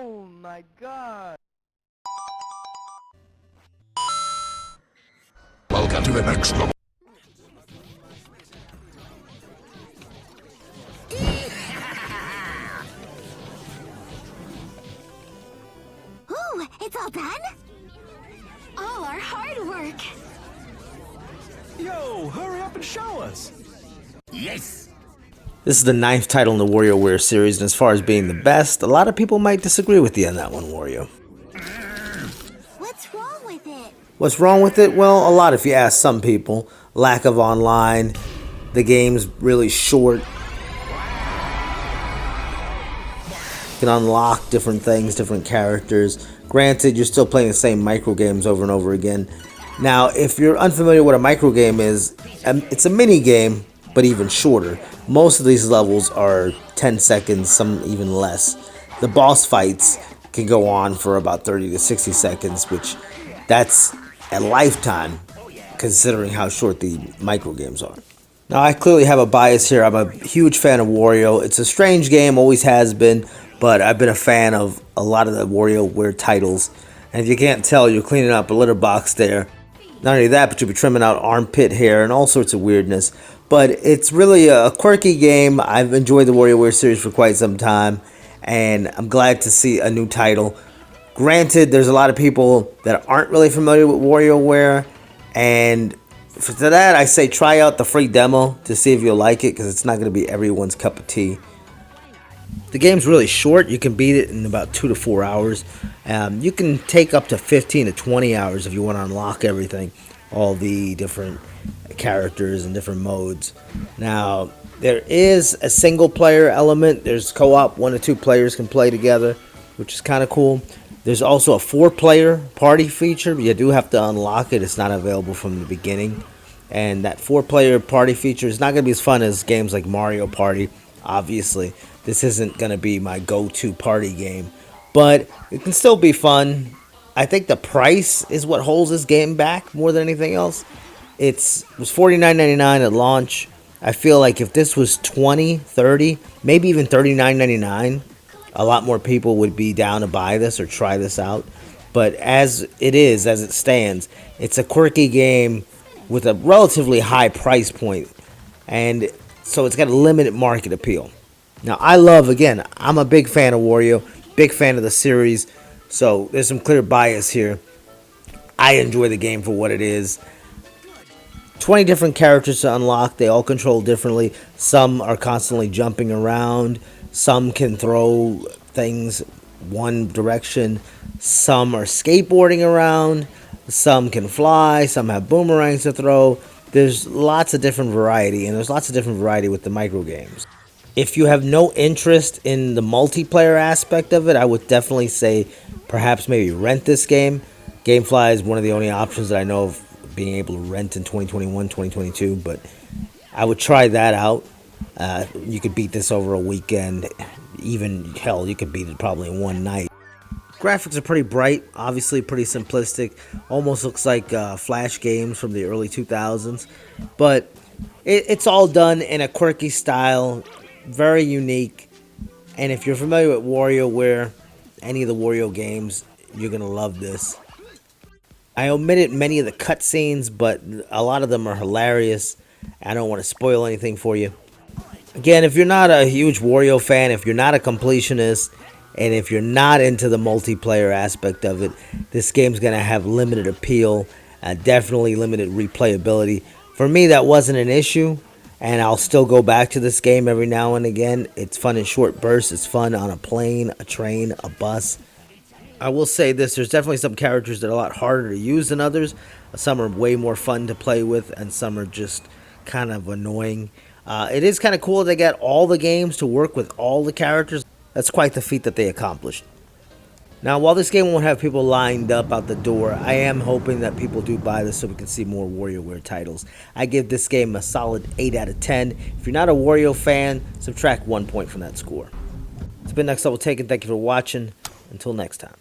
Oh my god! Welcome to the next level. Ooh, it's all done? All our hard work. Yo, hurry up and show us. Yes. This is the 9th title in the WarioWare series, and as far as being the best, a lot of people might disagree with you on that one, Wario. What's wrong with it? What's wrong with it? Well, a lot if you ask some people. Lack of online, the game's really short. You can unlock different things, different characters. Granted, you're still playing the same micro games over and over again. Now, if you're unfamiliar with what a micro game is, it's a mini game, but even shorter. Most of these levels are 10 seconds, some even less. The boss fights can go on for about 30 to 60 seconds, which that's a lifetime considering how short the micro games are. Now, I clearly have a bias here. I'm a huge fan of Wario. It's a strange game, always has been, but I've been a fan of a lot of the WarioWare titles. And if you can't tell, you're cleaning up a litter box there. Not only that, but you'll be trimming out armpit hair and all sorts of weirdness. But it's really a quirky game. I've enjoyed the WarioWare series for quite some time, and I'm glad to see a new title. Granted, there's a lot of people that aren't really familiar with WarioWare, and for that, I say try out the free demo to see if you'll like it, because it's not going to be everyone's cup of tea. The game's really short. You can beat it in about 2 to 4 hours. You can take up to 15 to 20 hours if you want to unlock everything, all the different characters and different modes. Now, there is a single player element. There's co-op, 1 to 2 players can play together, which is kind of cool. There's also a 4-player party feature, but you do have to unlock it. It's not available from the beginning. And that 4-player party feature is not going to be as fun as games like Mario Party. Obviously, this isn't going to be my go-to party game, but it can still be fun. I think the price is what holds this game back more than anything else. It was $49.99 at launch. I feel like if this was $20, $30, maybe even $39.99, a lot more people would be down to buy this or try this out. But as it stands, it's a quirky game with a relatively high price point, and so it's got a limited market appeal. Now, I'm a big fan of Wario, big fan of the series, so there's some clear bias here. I enjoy the game for what it is. 20 different characters to unlock. They all control differently. Some are constantly jumping around. Some can throw things one direction. Some are skateboarding around. Some can fly. Some have boomerangs to throw. There's lots of different variety, and there's lots of different variety with the micro games. If you have no interest in the multiplayer aspect of it, I would definitely say perhaps maybe rent this game. GameFly is one of the only options that I know of being able to rent in 2021, 2022, but I would try that out. You could beat this over a weekend. Even, hell, you could beat it probably in one night. Graphics are pretty bright, obviously pretty simplistic. Almost looks like Flash games from the early 2000s. But it's all done in a quirky style, very unique. And if you're familiar with WarioWare, any of the Wario games, you're going to love this. I omitted many of the cutscenes, but a lot of them are hilarious. I don't want to spoil anything for you. Again, if you're not a huge Wario fan, if you're not a completionist, and if you're not into the multiplayer aspect of it, this game's going to have limited appeal, definitely limited replayability. For me, that wasn't an issue, and I'll still go back to this game every now and again. It's fun in short bursts. It's fun on a plane, a train, a bus. I will say this, there's definitely some characters that are a lot harder to use than others. Some are way more fun to play with, and some are just kind of annoying. It is kind of cool they got all the games to work with all the characters. That's quite the feat that they accomplished. Now, while this game won't have people lined up out the door, I am hoping that people do buy this so we can see more WarioWare titles. I give this game a solid 8 out of 10. If you're not a Wario fan, subtract 1 point from that score. It's been Next Level Taken. Thank you for watching. Until next time.